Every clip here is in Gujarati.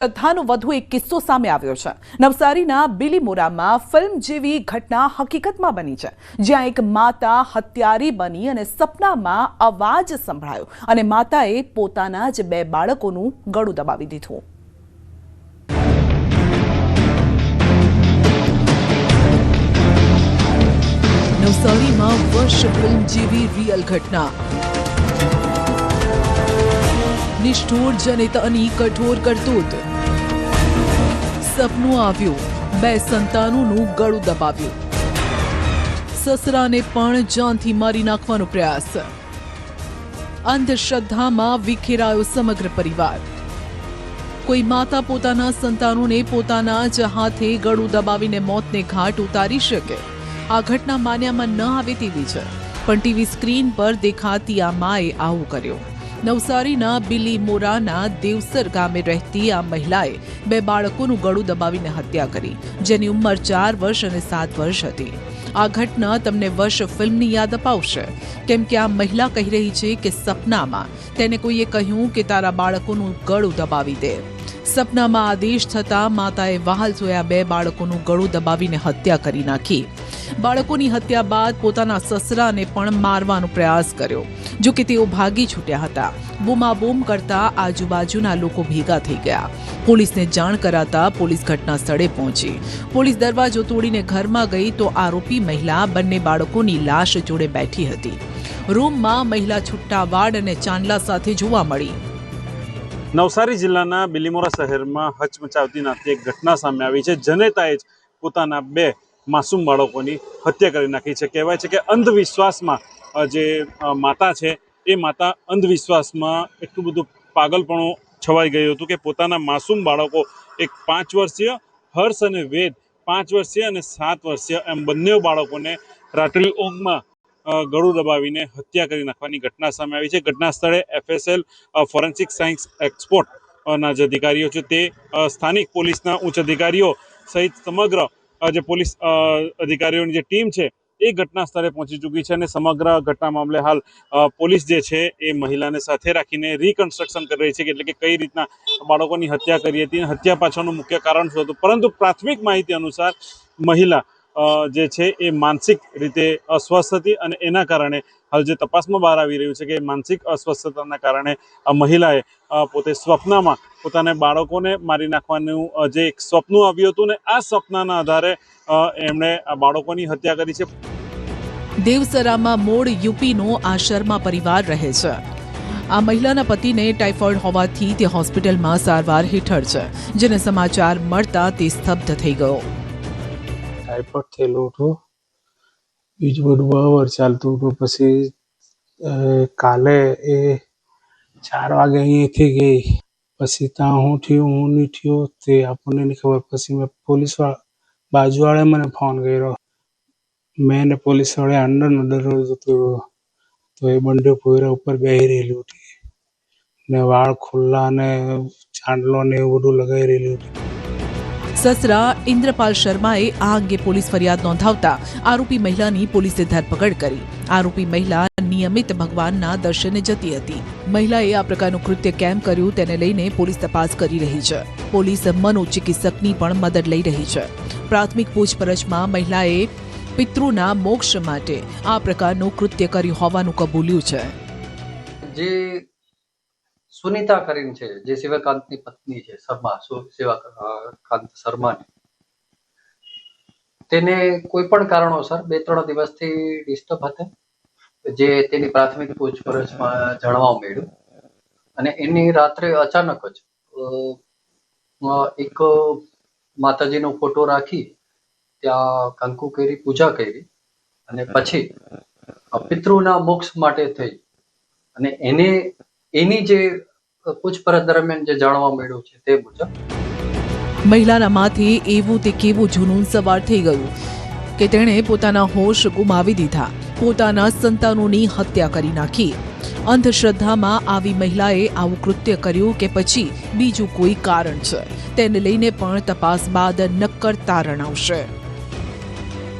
શ્રદ્ધાનો વધુ એક કિસ્સો સામે આવ્યો છે। નવસારીના બિલીમોરામાં ફિલ્મ જેવી ઘટના હકીકતમાં બની છે, જ્યાં એક માતા હત્યારી બની અને સપનામાં અવાજ સંભળાયો અને માતાએ પોતાના જ 2 બાળકોનું ગળું દબાવી દીધું। નવસારીમાં વર્ષ ફિલ્મ જેવી રિયલ ઘટના। નિષ્ઠુર જનતાની કઠોર કરતૂત। સપનું આવ્યું, 2 સંતાનોનું ગળું દબાવ્યું। સસરાને પણ જાનથી મારી નાખવાનો પ્રયાસ। અંધશ્રદ્ધામાં વિખેરાયો સમગ્ર પરિવાર। કોઈ માતા પોતાના સંતાનોને પોતાના જ હાથે ગળું દબાવીને મોતને ઘાટ ઉતારી શકે? આ ઘટના માન્યામાં ન આવે તેવી છે, પણ ટીવી સ્ક્રીન પર દેખાતી આ માએ આવું કર્યું। નવસારીના બિલીમોરાના દેવસર ગામે રહેતી આ મહિલાએ 2 બાળકોનું ગળું દબાવીને હત્યા કરી, જેની ઉંમર 4 વર્ષ અને 7 વર્ષ હતી। આ ઘટના તમને વર્ષ ફિલ્મની યાદ અપાવશે, કેમ કે આ મહિલા કહી રહી છે કે સપનામાં તેને કોઈએ કહ્યું કે તારા બાળકોનું ગળું દબાવી દે। સપનામાં આદેશ થતાં માતાએ વહાલ જોયા 2 બાળકોનું ગળું દબાવીને હત્યા કરી નાખી। બાળકોની હત્યા બાદ પોતાના સસરાને પણ મારવાનો પ્રયાસ કર્યો, જો કે તેઓ ભાગી છૂટ્યા હતા। બૂમાબૂમ કરતા આજુબાજુના લોકો ભેગા થઈ ગયા। પોલીસને જાણ કરાતા પોલીસ ઘટના સ્થળે પહોંચી। પોલીસ દરવાજો તોડીને ઘરમાં ગઈ તો આરોપી મહિલા બંને બાળકોની લાશ જોડે બેઠી હતી। રૂમમાં મહિલા છુટ્ટા વાળ અને ચાંદલા સાથે જોવા મળી। નવસારી જિલ્લાના બિલીમોરા શહેરમાં હચમચાવતી નાથી એક ઘટના સામે આવી છે। જનેતાએ જ પોતાના 2 માસૂમ બાળકોની હત્યા કરી નાખી છે। કહેવાય છે કે અંધવિશ્વાસમાં જે માતા છે એ માતા અંધવિશ્વાસમાં એટલું બધું પાગલપણું છવાઈ ગયું હતું કે પોતાના માસૂમ બાળકો, એક 5 વર્ષીય હર્ષ અને વેદ, 5 વર્ષીય અને 7 વર્ષીય, એમ બંને બાળકોને રાત્રિ ઊંઘમાં ગળું દબાવીને હત્યા કરી નાખવાની ઘટના સામે આવી છે। ઘટના સ્થળે FSL ફોરેન્સિક સાયન્સ એક્સપર્ટના જે અધિકારીઓ છે તે સ્થાનિક પોલીસના ઉચ્ચ અધિકારીઓ સહિત સમગ્ર જે પોલીસ અધિકારીઓની જે ટીમ છે એ ઘટના સ્થળે પહોંચી ચૂકી છે અને સમગ્ર ઘટના મામલે હાલ પોલીસ જે છે એ મહિલાને સાથે રાખીને રિકન્સ્ટ્રક્શન કરી રહી છે કે એટલે કે કઈ રીતના બાળકોની હત્યા કરી હતી, હત્યા પાછળનું મુખ્ય કારણ શું હતું। પરંતુ પ્રાથમિક માહિતી અનુસાર મહિલા જે છે એ માનસિક રીતે અસ્વસ્થ હતી અને એના કારણે હાલ જે તપાસમાં બહાર આવી રહ્યું છે કે માનસિક અસ્વસ્થતાના કારણે આ મહિલાએ પોતે સ્વપ્નમાં પોતાના બાળકોને મારી નાખવાનું જે એક સ્વપ્ન આવ્યું હતું ને આ સપનાના આધારે એમણે આ બાળકોની હત્યા કરી છે। દેવસરામાં મૂળ યુપીનો આ શર્મા પરિવાર રહે છે। આ મહિલાના પતિને ટાઇફોઇડ હોવાથી તે હોસ્પિટલમાં સારવાર હેઠળ છે, જેને સમાચાર મળતા તે સ્તબ્ધ થઈ ગયો। ટાઇફોઇડ થયેલું હતું, બીજું બધું બરાબર ચાલતું હતું। પછી કાલે એ 4 વાગે અહીંયાથી ગઈ, પછી ત્યાં હું થયું હું નહીં થયું તે આપણને નહીં ખબર। પછી મેં બાજુવાળાએ મને ફોન કર્યો, મેં ને પોલીસવાળાએ અંદરનો દરવાજો તોડ્યો તો એ બંને પોયરા ઉપર બેસી રહેલી હતી ને વાળ ખુલ્લા ને ચાંદલો ને એવું બધું લગાવી રહેલું હતું। સસરા ઇન્દ્રપાલ શર્માએ આ અંગે પોલીસ ફરિયાદ નોંધાવતા આરોપી મહિલાની પોલીસે ધરપકડ કરી। આરોપી મહિલા નિયમિત ભગવાનના દર્શને જતી હતી। મહિલાએ આ પ્રકારનું કૃત્ય કેમ કર્યું તેને લઈને પોલીસ તપાસ કરી રહી છે। પોલીસ મનોચિકિત્સકની પણ મદદ લઈ રહી છે। પ્રાથમિક પૂછપરછમાં મહિલાએ પિતૃના મોક્ષ માટે આ પ્રકારનું કૃત્ય કર્યું હોવાનું કબૂલ્યું છે। જે સુનીતા કરીને છે, જે શિવકાંતની પત્ની છે, શિવકાંત શર્માની, તેને કોઈ પણ કારણોસર 2-3 દિવસથી ડિસ્ટર્બ હતા, જે તેની પ્રાથમિક પૂછપરછમાં જાણવા મળ્યું અને એની રાત્રે અચાનક જ એક માતાજીનો ફોટો રાખી ત્યાં કંકુ કરી, પૂજા કરી અને પછી પિતૃના મોક્ષ માટે થઈ અને એની જે પૂછપરછ દરમિયાન જે જાણવા મળ્યું છે તે મુજબ મહિલાના માથે એવું તે કેવું જુનૂન સવાર થઈ ગયું કે તેણે પોતાના હોશ ગુમાવી દીધા, પોતાના સંતાનોની હત્યા કરી નાખી। અંધશ્રદ્ધામાં આવી મહિલાએ આવું કૃત્ય કર્યું કે પછી બીજું કોઈ કારણ છે, તેને લઈને પણ તપાસ બાદ નક્કર તારણ આવશે।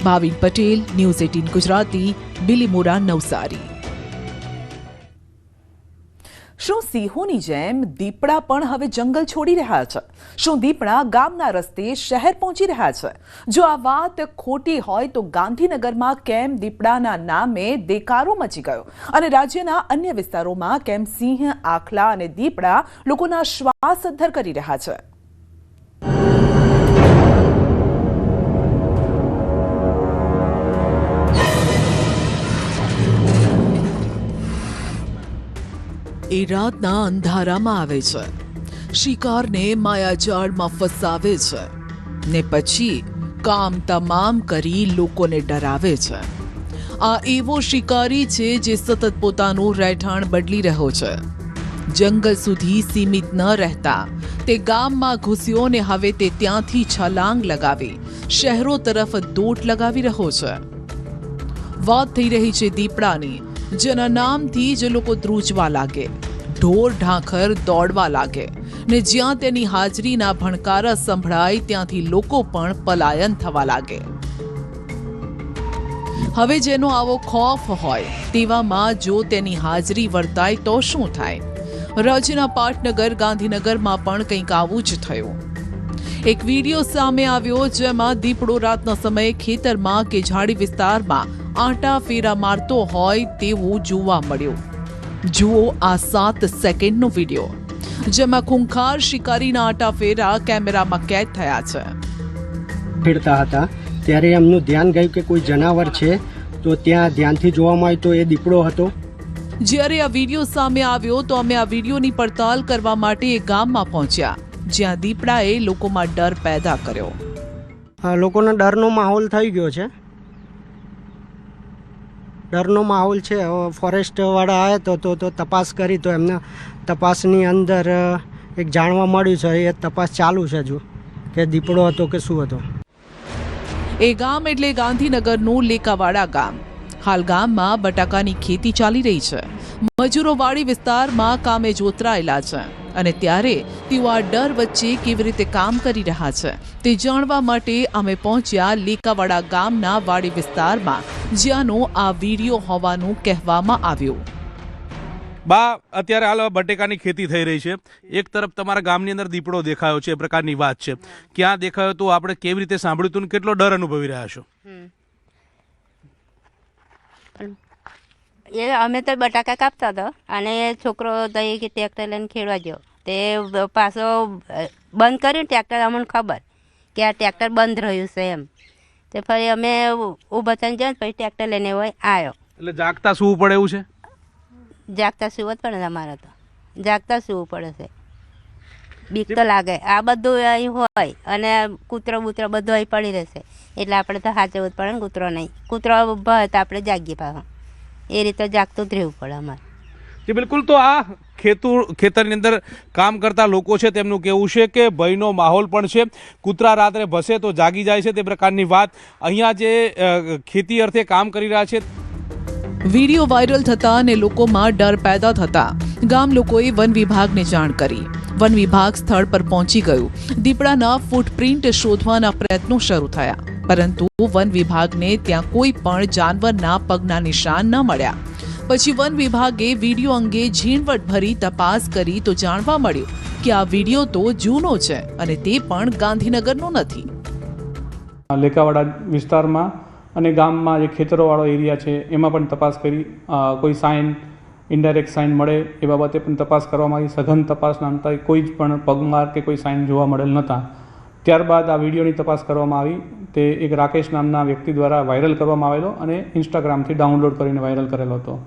ભાવિન પટેલ, ન્યૂઝ 18 ગુજરાતી, બિલીમોરા, નવસારી। શું સિંહોની જેમ દીપડા પણ હવે જંગલ છોડી રહ્યા છે? શું દીપડા ગામના રસ્તે શહેર પહોંચી રહ્યા છે? જો આ વાત ખોટી હોય તો ગાંધીનગરમાં કેમ દીપડાના નામે દેકારો મચી ગયો અને રાજ્યના અન્ય વિસ્તારોમાં કેમ સિંહ, આખલા અને દીપડા લોકોના શ્વાસ અદ્ધર કરી રહ્યા છે? એ રાતના અંધારામાં આવે છે, શિકારને માયાજાળમાં ફસાવે છે ને પછી કામ તમામ કરી લોકોને ડરાવે છે. આ એવો શિકારી છે જે સતત પોતાનું રહેઠાણ બદલી રહ્યો છે. જંગલ સુધી સીમિત ન રહેતા તે ગામમાં ઘૂસ્યો ને હવે તે ત્યાંથી છલાંગ લગાવી શહેરો તરફ દોટ લગાવી રહ્યો છે. વાત થઈ રહી છે દીપડાની, જેના નામથી જ લોકો ધ્રુજવા લાગે, ઢોર ઢાંખર દોડવા લાગે ને જ્યાં તેની હાજરીના ભણકારા સંભળાય ત્યાંથી લોકો પણ પલાયન થવા લાગે. હવે જેનો આવો ખોફ હોય તેવામાં જો તેની હાજરી વર્તાય તો શું થાય? રાજ્યના પાટનગર ગાંધીનગરમાં પણ કંઈક આવું જ થયું. એક વિડીયો સામે આવ્યો જેમાં દીપડો રાતના સમયે ખેતરમાં કે ઝાડી વિસ્તારમાં આંટા ફેરા મારતો હોય તેવું જોવા મળ્યું. જુઓ આ 7 સેકન્ડનો વિડીયો જેમાં ખૂંખાર શિકારીના આંટા ફેરા કેમેરામાં કેદ થયા છે. ફેરતા હતા ત્યારે એમનું ધ્યાન ગયું કે કોઈ જનાવર છે, તો ત્યાં ધ્યાનથી જોવામાં આવ્યું તો એ દીપડો હતો. જ્યારે આ વિડીયો સામે આવ્યો તો અમે આ વિડીયોની પડતાલ કરવા માટે એક ગામમાં પહોંચ્યા જ્યાં દીપડાએ લોકોમાં ડર પેદા કર્યો. લોકોનો ડરનો માહોલ થઈ ગયો છે. ડરનો માહોલ છે. ફોરેસ્ટવાળા આવ્યા તો તપાસ કરી તો એમને તપાસની અંદર એક જાણવા મળ્યું છે. એ તપાસ ચાલુ છે હજુ કે દીપડો હતો કે શું હતો. એ ગામ એટલે ગાંધીનગરનું લેકાવાડા ગામ. હાલ ગામમાં બટાકાની ખેતી ચાલી રહી છે. મજૂરો વાડી વિસ્તારમાં કામે જોતરાયેલા છે અને ત્યારે તેઓ આ ડર વચ્ચે કેવી રીતે કામ કરી રહ્યા છે તે જાણવા માટે અમે પહોંચ્યા લેકાવાડા ગામના વાડી વિસ્તારમાં, જ્યાંનો આ વિડીયો હોવાનું કહેવામાં આવ્યું. બા, અત્યારે હાલ બટેકાની ખેતી થઈ રહી છે. એક તરફ તમારા ગામની અંદર દીપડો દેખાયો છે, એ પ્રકારની વાત છે. ક્યાં દેખાયો તો આપણે કેવી રીતે સાંભળ્યું હતું, કેટલો ડર અનુભવી રહ્યા છો? એ અમે તો બટાકા કાપતા હતા અને છોકરો દઈ કે ટ્રેક્ટર લઈને ખેડવા ગયો, તે પાછો બંધ કર્યું ટ્રેક્ટર. અમને ખબર કે આ ટ્રેક્ટર બંધ રહ્યું છે એમ, તે ફરી અમે ઊભા થઈને જાય પછી ટ્રેક્ટર લઈને હોય આવ્યો. એટલે જાગતા સૂવું પડે એવું છે? જાગતા સૂવું જ પડે. અમારે તો જાગતા સૂવું પડે છે. બીક તો લાગે. આ બધું અહીં હોય અને કૂતરો બૂતરો બધું અહીં પડી રહેશે એટલે આપણે તો સાચવવું જ પડે ને. કૂતરો નહીં, કૂતરો ભય તો આપણે જાગીએ પાછા. એ રીતે જાગતું જ રહેવું પડે અમારે. જી બિલકુલ. તો આ ખેતરની અંદર કામ કરતા લોકો છે તેમનું કહેવું છે કે ભયનો માહોલ પણ છે. કૂતરા રાત્રે ભસે તો જાગી જાય છે, તે પ્રકારની વાત. અહીંયા જે ખેતી અર્થે કામ કરી રહ્યા છે. વિડીયો વાયરલ થતા અને લોકોમાં ડર પેદા થતા ગામ લોકોએ વન વિભાગને જાણ કરી. વન વિભાગ સ્થળ પર પહોંચી ગયું. દીપડાના ફૂટપ્રિન્ટ શોધવાના પ્રયત્નો શરૂ થયા, પરંતુ વન વિભાગને ત્યાં કોઈ પણ જાનવરના પગના નિશાન ન મળ્યા. પછી વન વિભાગે વિડીયો અંગે ઝીણવટભરી તપાસ કરી તો જાણવા મળ્યું કે આ વિડીયો તો જૂનો છે અને તે પણ ગાંધીનગરનો નથી. લેકાવાડા વિસ્તારમાં અને ગામમાં જે ખેતરોવાળો એરિયા છે એમાં પણ તપાસ કરી. કોઈ સાઇન, ઇનડાયરેક્ટ સાઇન મળે એ બાબતે પણ તપાસ કરવામાં આવી. સઘન તપાસના અંતે કોઈ જ પણ પગમાર કે કોઈ સાઇન જોવા મળેલ નહોતા. ત્યારબાદ આ વિડીયોની તપાસ કરવામાં આવી. તે એક રાકેશ નામના વ્યક્તિ દ્વારા વાયરલ કરવામાં આવેલો અને ઇન્સ્ટાગ્રામથી ડાઉનલોડ કરીને વાયરલ કરેલો હતો.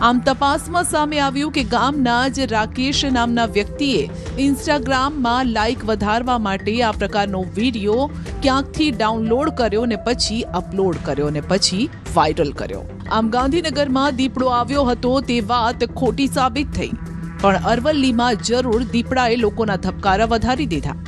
આમ તપાસમાં સામે આવ્યું કે ગામના જ રાકેશ નામના વ્યક્તિએ ઇન્સ્ટાગ્રામમાં લાઇક વધારવા માટે આ પ્રકારનો વિડીયો ક્યાંકથી ડાઉનલોડ કર્યો ને પછી અપલોડ કર્યો ને પછી વાયરલ કર્યો. આમ ગાંધીનગરમાં દીપડો આવ્યો હતો તે વાત ખોટી સાબિત થઈ, પણ અરવલ્લીમાં જરૂર દીપડાએ લોકોના ધબકારા વધારી દીધા.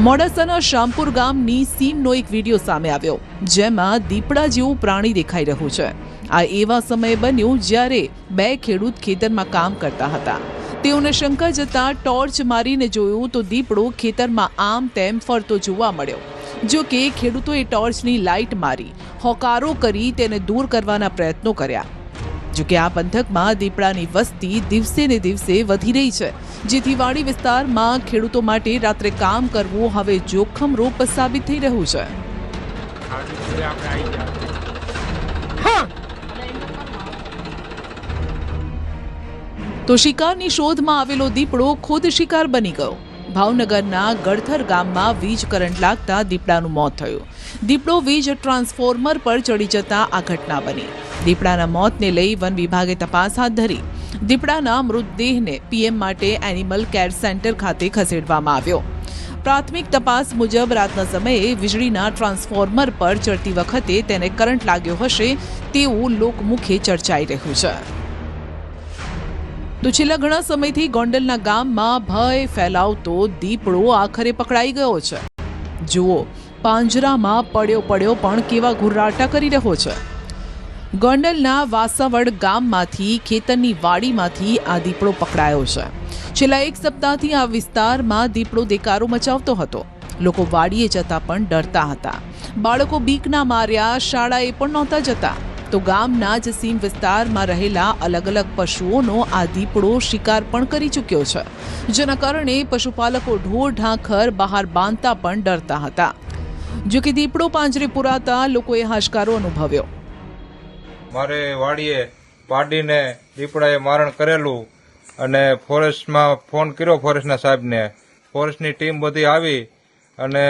મોડાસાના શામપુર ગામની સીમનો એક વિડીયો સામે આવ્યો જેમાં દીપડા જેવું પ્રાણી દેખાઈ રહ્યું છે. આ એવા સમયે બન્યું જ્યારે 2 ખેડૂત ખેતરમાં કામ કરતા હતા. તેઓને શંકા જતા ટોર્ચ મારીને જોયું તો દીપડો ખેતરમાં આમ તેમ ફરતો જોવા મળ્યો. જો કે ખેડૂતોએ ટોર્ચની લાઇટ મારી હોકારો કરી તેને દૂર કરવાના પ્રયત્નો કર્યા. જો કે આ પંથકમાં દીપડાની વસ્તી દિવસે ને દિવસે વધી રહી છે, જેથી વાડી વિસ્તારમાં ખેડૂતો માટે રાત્રે કામ કરવું હવે જોખમરૂપ સાબિત થઈ રહ્યું છે. તો શિકારની શોધમાં આવેલો દીપડો ખુદ શિકાર બની ગયો. ભાવનગરના ગળથર ગામમાં વીજ કરંટ લાગતા દીપડાનું મોત થયું. દીપડો વીજ ટ્રાન્સફોર્મર પર ચડી જતા આ ઘટના બની. દીપડાના મોતને લઈ વન વિભાગે તપાસ હાથ ધરી. દીપડાના મૃતદેહને પીએમ માટે એનિમલ કેર સેન્ટર ખાતે ખસેડવામાં આવ્યો. પ્રાથમિક તપાસ મુજબ રાતના સમયે વીજળીના ટ્રાન્સફોર્મર પર ચડતી વખતે તેને કરંટ લાગ્યો હશે તેવું લોકમુખે ચર્ચાઈ રહ્યું છે. તો છેલ્લા ઘણા સમયથી ગોંડલના ગામમાં ભય ફેલાવતો દીપડો આખરે પકડાઈ ગયો છે. જુઓ, પાંજરામાં પડ્યો પણ કેવા ઘુર્રાટા કરી રહ્યો છે. ગોંડલના વાસાવડ ગામમાંથી ખેતરની વાડીમાંથી આ દીપડો પકડાયો છે. છેલ્લા એક સપ્તાહથી આ વિસ્તારમાં દીપડો દેકારો મચાવતો હતો. લોકો વાડીએ જતા પણ ડરતા હતા. બાળકો બીકના માર્યા શાળાએ પણ નહોતા જતા. તો ગામના જ સીમ વિસ્તારમાં રહેલા અલગ અલગ પશુઓનો આ દીપડો શિકાર પણ કરી ચૂક્યો છે, જેના કારણે પશુપાલકો ઢોર ઢાંખર બહાર બાંધતા પણ ડરતા હતા. જો કે દીપડો પાંજરે પુરાતા લોકોએ હાશકારો અનુભવ્યો. મારે વાડીએ પાડીને દીપડાએ મારણ કરેલું અને ફોરેસ્ટમાં ફોન કર્યો ફોરેસ્ટના સાહેબને. ફોરેસ્ટની ટીમ બધી આવી અને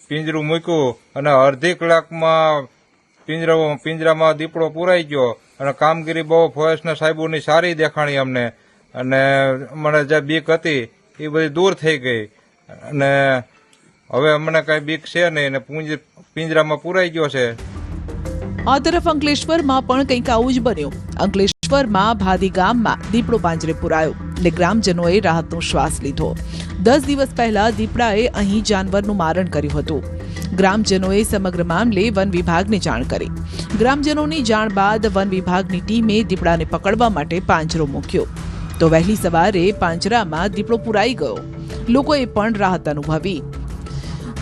પિંજરું મૂક્યું અને અડધી કલાકમાં પિંજરામાં દીપડો પુરાઈ ગયો અને કામગીરી બહુ ફોરેસ્ટના સાહેબોની સારી દેખાણી અમને, અને મને જે બીક હતી એ બધી દૂર થઈ ગઈ અને હવે અમને કાંઈ બીક છે નહીં અને પિંજરામાં પુરાઈ ગયો છે. આ તરફ અંકલેશ્વરમાં પણ કંઈક આવું જ બન્યું. અંકલેશ્વરમાં ભાદી ગામમાં દીપડો પાંજરે પુરાયો અને ગ્રામજનોએ રાહતનો શ્વાસ લીધો. 10 દિવસ પહેલા દીપડાએ અહીં જાનવરનું મારણ કર્યું હતું. ગ્રામજનોએ સમગ્ર મામલે વન વિભાગને જાણ કરી. ગ્રામજનોની જાણ બાદ વન વિભાગની ટીમે દીપડાને પકડવા માટે પાંજરો મૂક્યો. તો વહેલી સવારે પાંજરામાં દીપડો પુરાઈ ગયો. લોકોએ પણ રાહત અનુભવી.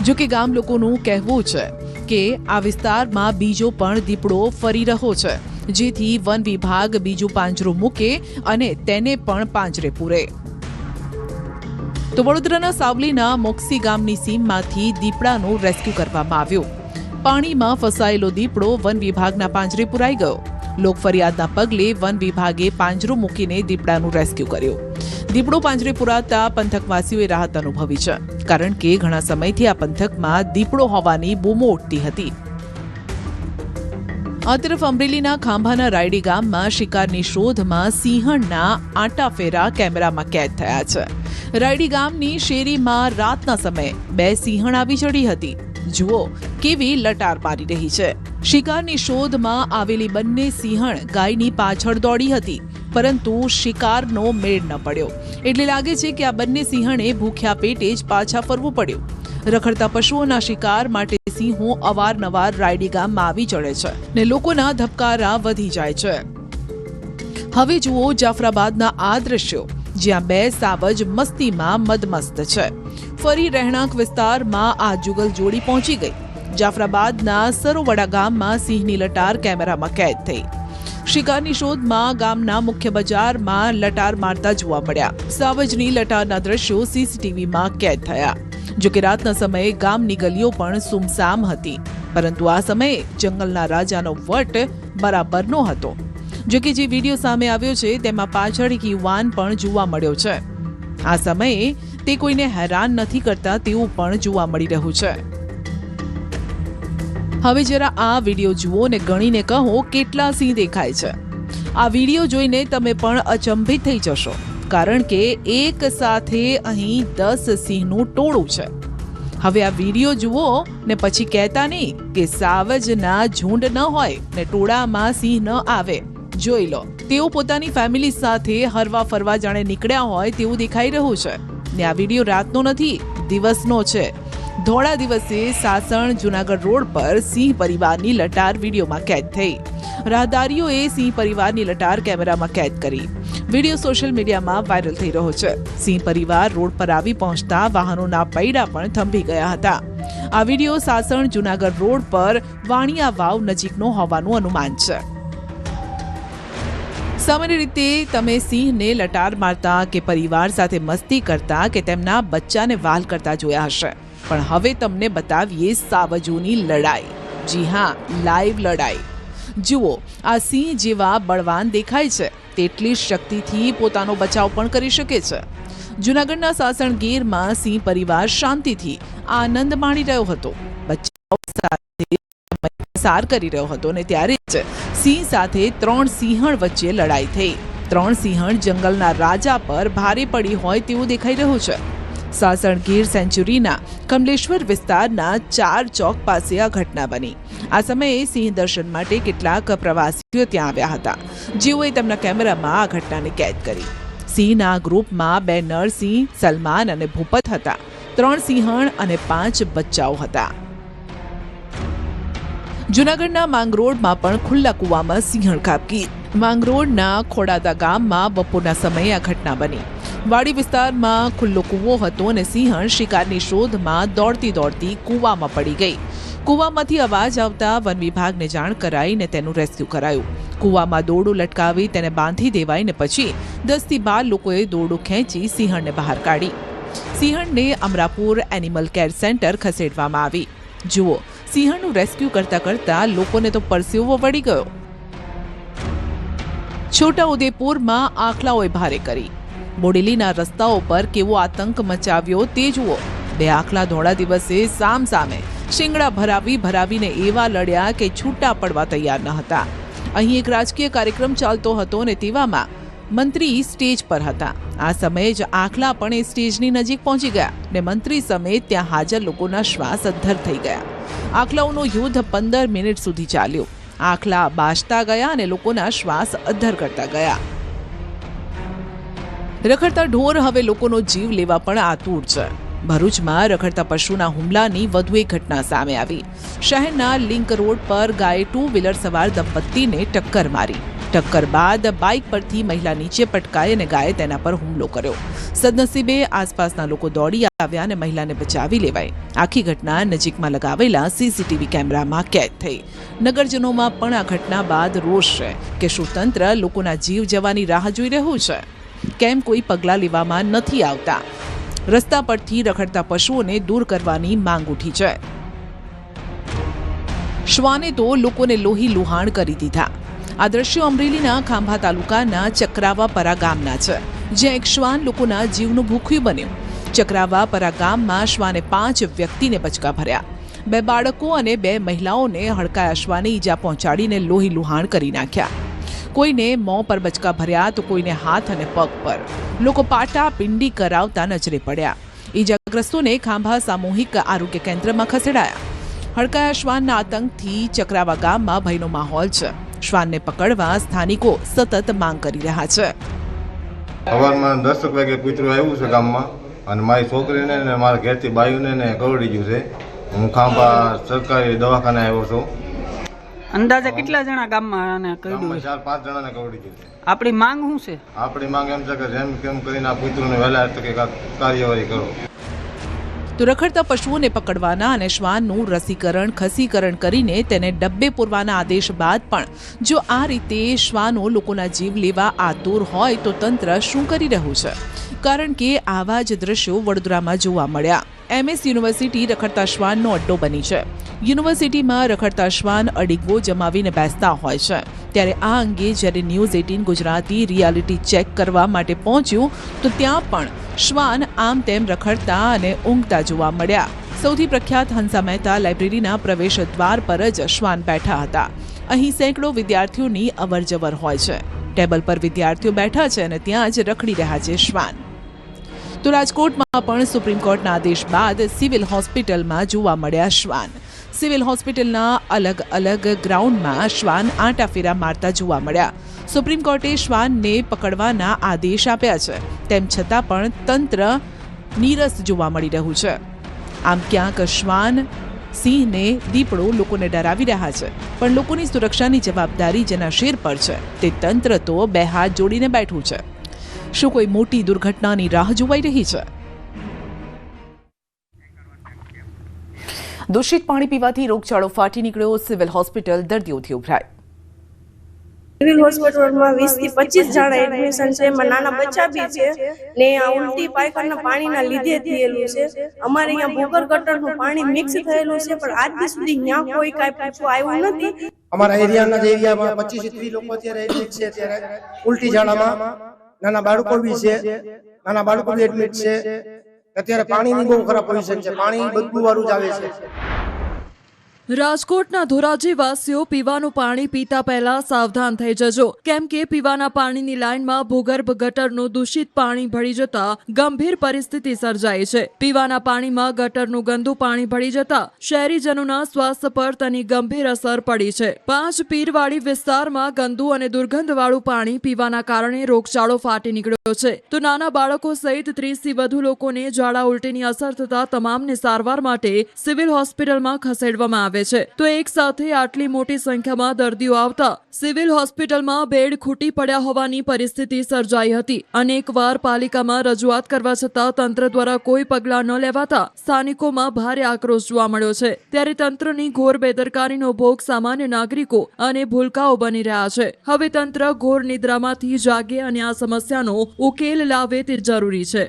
જો કે ગામ લોકોનું કહેવું છે કે આ વિસ્તારમાં બીજો પણ દીપડો ફરી રહ્યો છે, જેથી વન વિભાગ બીજું પાંજરું મૂકે અને તેને પણ પાંજરે પૂરે. તો વડોદરાના સાવલીના મોક્સી ગામની સીમમાંથી દીપડાનું રેસ્ક્યુ કરવામાં આવ્યું. પાણીમાં ફસાયેલો દીપડો વન વિભાગના પાંજરે પુરાઈ ગયો. લોક ફરિયાદના પગલે વન વિભાગે પાંજરો મૂકીને દીપડાનું રેસ્ક્યુ કર્યું. દીપડો પાંજરે પુરાતા પંથકવાસીઓએ રાહત અનુભવી છે, કારણ કે ઘણા સમયથી આ પંથકમાં દીપડો હોવાની બૂમો ઉઠતી હતી. આ તરફ અમરેલીના ખાંભાના રાયડી ગામમાં શિકારની શોધમાં સિંહણના આંટાફેરા કેમેરામાં કેદ થયા છે. રાયડી ગામની શેરીમાં રાતના સમયે 2 સિંહણ આવી ચડી હતી. જુઓ કેવી લટાર મારી રહી છે. શિકારની શોધમાં આવેલી બંને સિંહણ ગાયની પાછળ દોડી હતી, પરંતુ શિકારનો મેળ ન પડ્યો. એટલે લાગે છે કે આ બંને સિંહણે ભૂખ્યા પેટે જ પાછા ફરવું પડ્યું. રખડતા પશુઓના શિકાર માટે સિંહો અવારનવાર રાયડી ગામમાં આવી ચડે છે ને લોકોના ધબકારા વધી જાય છે. હવે જુઓ જાફરાબાદના આ દ્રશ્યો, જ્યાં 2 સાવજ મસ્તીમાં મદમસ્ત છે. ફરી રહેણાંક વિસ્તારમાં આ જુગલ જોડી પહોંચી ગઈ. જાફરાબાદના સરોવડા ગામમાં સિંહની લટાર કેમેરામાં કેદ થઈ. શિકારની શોધમાં ગામના મુખ્ય બજારમાં લટાર મારતા જોવા મળ્યા. સાવજની લટારના દ્રશ્યો સીસીટીવીમાં કેદ થયા. જો કે રાતના સમયે ગામની ગલીઓ પણ સુમસામ હતી, પરંતુ આ સમયે જંગલના રાજાનો વટ બરાબરનો હતો. જો કે જે વિડીયો સામે આવ્યો છે તેમાં પાછળ એક યુવાન પણ જોવા મળ્યો છે. આ સમયે તે કોઈને હેરાન નથી કરતા તેવું પણ જોવા મળી રહ્યું છે. હવે જરા આ વિડીયો જુઓ ને ગણીને કહો કેટલા સિંહ દેખાય છે. આ વિડીયો જોઈને તમે પણ અચંભિત થઈ જશો, કારણ કે એક સાથે અહીં 10 સિંહનું ટોળું છે. હવે આ વિડીયો જુઓ ને પછી કહેતા નહીં કે સાવજના ઝુંડ ન હોય ને ટોળામાં સિંહ ન આવે. જોઈ લો, તેઓ પોતાની ફેમિલી સાથે હરવા ફરવા જાણે નીકળ્યા હોય તેવું દેખાઈ રહ્યું છે. ને આ વિડીયો રાતનો નથી, દિવસનો છે. ધોળા દિવસે સાસણ જુનાગઢ રોડ પર સિંહ પરિવારની લટાર વિડીયોમાં કેદ થઈ. રાહદારીઓએ સિંહ પરિવારની લટાર કેમેરામાં કેદ કરી. વિડીયો સોશિયલ મીડિયામાં વાયરલ થઈ રહ્યો છે. સિંહ પરિવાર રોડ પર આવી પહોંચતા વાહનોના પૈડા પણ થંભી ગયા હતા. આ વિડીયો સાસણ જુનાગઢ રોડ પર વાણિયા વાવ નજીકનો હોવાનું અનુમાન છે. સામાન્ય રીતે તમે સિંહને લટાર મારતા કે પરિવાર સાથે મસ્તી કરતા કે તેમના બચ્ચાને વાલ કરતા જોયા હશે, પણ હવે તમને બતાવીએ સાવજોની લડાઈ. જી હા, લાઈવ લડાઈ. જુઓ, આ સિંહ જેવા બળવાન દેખાય છે તેટલી શક્તિથી પોતાનો બચાવ પણ કરી શકે છે. જૂનાગઢના સાસણગીરમાં સિંહ પરિવાર શાંતિથી આનંદ માણી રહ્યો હતો, બચ્ચાઓ સાથે પસાર કરી રહ્યો હતો અને ત્યારે જ સિંહ સાથે 3 સિંહણ વચ્ચે લડાઈ થઈ. 3 સિંહણ જંગલના રાજા પર ભારે પડી હોય તેવું દેખાઈ રહ્યું છે. સાસણગીર સેન્ચુરીના કમલેશ્વર વિસ્તારના 4 ચોક પાસે આ ઘટના બની. આ સમયે સિંહ દર્શન માટે કેટલાક પ્રવાસીઓ ત્યાં આવ્યા હતા, જેઓએ તેમના કેમેરામાં આ ઘટનાને કેદ કરી. સિંહના ગ્રુપમાં 2 નર સિંહ સલમાન અને ભૂપત હતા, 3 સિંહણ અને 5 બચ્ચાઓ હતા. જૂનાગઢના માંગરોળમાં પણ ખુલ્લા કૂવામાં સિંહણ ખાબકી. માંગરોળના ખોડાદા ગામમાં બપોરના સમયે આ ઘટના બની. વાડી વિસ્તારમાં ખુલ્લો કૂવો હતો અને સિંહણ શિકારની શોધમાં દોડતી દોડતી કૂવામાં પડી ગઈ. કૂવામાંથી અવાજ આવતા વન વિભાગને જાણ કરાઈને તેનું રેસ્ક્યુ કરાયું. કૂવામાં દોરડું લટકાવી તેને બાંધી દેવાઈને પછી 10 થી 12 લોકોએ દોરડું ખેંચી સિંહણને બહાર કાઢી. સિંહણને અમરાપુર એનિમલ કેર સેન્ટર ખસેડવામાં આવી. જુઓ, સિંહણનું રેસ્ક્યુ કરતા કરતા લોકોને તો પરસેવો વળી ગયો. છોટાઉદેપુરમાં આખલાઓએ ભારે કરી. બોડેલીના રસ્તાઓ પર કેવો આતંક મચાવ્યો તે જુઓ. 2 આખલા ધોળા દિવસે સામ સામે શિંગડા ભરાવીને એવા લડ્યા કે છૂટા પડવા તૈયાર ન હતા. અહીં એક રાજકીય કાર્યક્રમ ચાલતો હતો અને તેવામાં મંત્રી સ્ટેજ પર હતા. આ સમયે જ આખલા પણ એ સ્ટેજની નજીક પહોંચી ગયા ને મંત્રી સમેત ત્યાં હાજર લોકોના શ્વાસ અદ્ધર થઈ ગયા. આખલાઓનું યુદ્ધ 15 મિનિટ સુધી ચાલ્યું. આખલા બાજતા ગયા અને લોકોના શ્વાસ અદ્ધર કરતા ગયા. રખડતા ઢોર હવે લોકોનો જીવ લેવા પણ આતુર છે. ભરૂચમાં રખડતા પશુના હુમલાની વધુ એક ઘટના સામે આવી. શહેરના લિંક રોડ પર ગાયે 2 વ્હીલર સવાર દંપતીને ટક્કર મારી. ટક્કર બાદ બાઇક પરથી મહિલા નીચે પટકાઈ અને ગાયે તેના પર હુમલો કર્યો. સદનસીબે આસપાસના લોકો દોડી આવ્યા અને મહિલાને બચાવી લેવાઈ. આખી ઘટના નજીકમાં લગાવેલા સીસીટીવી કેમેરામાં કેદ થઈ. નગરજનોમાં પણ આ ઘટના બાદ રોષ છે કે શું તંત્ર લોકોના જીવ જવાની રાહ જોઈ રહ્યું છે? કેમ કોઈ પગલાં લેવામાં નથી આવતા? રસ્તા પરથી રખડતા પશુઓને દૂર કરવાની માંગ ઉઠી છે. શ્વાને તો લોકોને લોહી લુહાણ કરી દીધા. આ દ્રશ્યો અમરેલીના ખાંભા તાલુકાના ચક્રાવાપરા ગામના છે, જ્યાં એક શ્વાન લોકોના જીવનું ભૂખ્યું બન્યું. ચક્રાવાપરા ગામમાં શ્વાને 5 વ્યક્તિને બચકા ભર્યા. 2 બાળકો અને 2 મહિલાઓને હડકાયા શ્વાને ઈજા પહોંચાડીને લોહી લુહાણ કરી નાખ્યા. કોઈને મોં પર બચકા ભર્યા તો કોઈને હાથ અને પગ પર. લોકો પાટા પિંડી કરાવતા નજરે પડ્યા. ઈજાગ્રસ્તોને ખાંભા સામૂહિક આરોગ્ય કેન્દ્રમાં ખસેડાયા. હડકાયા શ્વાનના આતંકથી ચક્રાવા ગામમાં ભયનો માહોલ છે. શ્વાનને પકડવા સ્થાનિકો સતત માંગ કરી રહ્યા છે. સવારમાં 10 વાગે કૂતરું આવ્યું છે ગામમાં અને મારી છોકરીને ને મારા ઘેરથી બાયુને ને કરડી ગયું છે. હું ખાંભા સરકારી દવાખાને આવ્યો છું. અંદાજે કેટલા જણા ગામમાં કરડ્યું? 4-5 જણાને કરડી ગયું છે. આપણી માંગ શું છે? આપણી માંગ એમ છે કે જેમ કેમ કરીને આ કૂતરુંને વહેલા તકે કાર્યવાહી કરો. તો રખડતા પશુઓને પકડવાના અને શ્વાનનું રસીકરણ ખસીકરણ કરીને તેને ડબ્બે પૂરવાના આદેશ બાદ પણ જો આ રીતે શ્વાનો લોકોના જીવ લેવા આતુર હોય તો તંત્ર શું કરી રહ્યું છે? કારણ કે આવા જ દ્રશ્યો વડોદરામાં જોવા મળ્યા. MS યુનિવર્સિટી રખડતા શ્વાનનો અડ્ડો બની છે. યુનિવર્સિટીમાં રખડતા શ્વાન અડીગવો જમાવીને બેસતા હોય છે. ત્યારે આ અંગે જ્યારે ન્યૂઝ 18 ગુજરાતી રિયાલિટી ચેક કરવા માટે પહોંચ્યું તો ત્યાં પણ શ્વાન આમ તેમ રખડતા અને ઊંઘતા જોવા મળ્યા. સૌથી પ્રખ્યાત હંસા મહેતા લાઇબ્રેરીના પ્રવેશ દ્વાર પર જ શ્વાન બેઠા હતા. અહીં સેંકડો વિદ્યાર્થીઓની અવરજવર હોય છે. ટેબલ પર વિદ્યાર્થીઓ બેઠા છે અને ત્યાં જ રખડી રહ્યા છે શ્વાન. તો રાજકોટમાં પણ સુપ્રીમ કોર્ટના આદેશ બાદ સિવિલ હોસ્પિટલમાં જોવા મળ્યા શ્વાન. સિવિલ હોસ્પિટલના અલગ અલગ ગ્રાઉન્ડમાં શ્વાન આંટાફેરા મારતા જોવા મળ્યા. સુપ્રીમ કોર્ટે શ્વાનને પકડવાના આદેશ આપ્યા છે, તેમ છતાં પણ તંત્ર નીરસ જોવા મળી રહ્યું છે. આમ ક્યાંક શ્વાન, સિંહને દીપડો લોકોને ડરાવી રહ્યા છે, પણ લોકોની સુરક્ષાની જવાબદારી જેના શેર પર છે તે તંત્ર તો 2 હાથ જોડીને બેઠું છે. શું કોઈ મોટી દુર્ઘટનાની રાહ જોવાઈ રહી છે? દૂષિત પાણી પીવાથી રોગચાળો ફાટી નીકળ્યો. સિવિલ હોસ્પિટલ દર્દીઓથી ઉભરાઈ. સિવિલ હોસ્પિટલમાં 20 થી 25 જણા એડમિશન છે, એમાં નાના બચ્ચા બી છે ને આ ઉલટી પાયખાના પાણીના લીધે થયેલું છે. અમારે અહીંયા ભૂગર ગટરનું પાણી મિક્સ થયેલું છે, પણ આજ સુધી ત્યાં કોઈ કાંઈ પૂછવા આવ્યું નથી. અમારા એરિયામાં 25 થી 30 લોકો અત્યારે એડમિટ છે. અત્યારે ઉલટી ઝાડામાં નાના બાળકો બી એડમિટ છે. અત્યારે પાણીની બહુ ખરાબ પોઝિશન છે, પાણી બદબુ વાળું જ આવે છે. રાજકોટના ધોરાજી વાસીઓ પીવાનું પાણી પીતા પહેલા સાવધાન થઈ જજો, કેમ કે પીવાના પાણીની લાઇનમાં ભૂગર્ભ ગટરનું દૂષિત પાણી ભળી જતા ગંભીર પરિસ્થિતિ સર્જાઈ છે. પીવાના પાણીમાં ગટરનું ગંદુ પાણી ભળી જતા શહેરીજનોના સ્વાસ્થ્ય પર તેની ગંભીર અસર પડી છે. 5 પીરવાડી વિસ્તારમાં ગંદુ અને દુર્ગંધવાળું પાણી પીવાના કારણે રોગચાળો ફાટી નીકળ્યો છે, તો નાના બાળકો સહિત 30 થી વધુ લોકોને ઝાડા ઉલટીની અસર થતા તમામને સારવાર માટે સિવિલ હોસ્પિટલમાં ખસેડવામાં આવે છે. તો એક સાથે આટલી મોટી સંખ્યામાં દર્દીઓ આવતા સિવિલ હોસ્પિટલમાં બેડ ખૂટી પડ્યા હોવાની પરિસ્થિતિ સર્જાઈ હતી. અનેકવાર પાલિકામાં રજૂઆત કરવા છતાં તંત્ર દ્વારા કોઈ પગલાં ન લેવાતા સ્થાનિકોમાં ભારે આક્રોશ જોવા મળ્યો છે. ત્યારે તંત્રની ઘોર બેદરકારીનો ભોગ સામાન્ય નાગરિકો અને ભૂલકાઓ બની રહ્યા છે. હવે તંત્ર ઘોર નિદ્રામાંથી જાગે અને આ સમસ્યાનો ઉકેલ લાવે તે જરૂરી છે.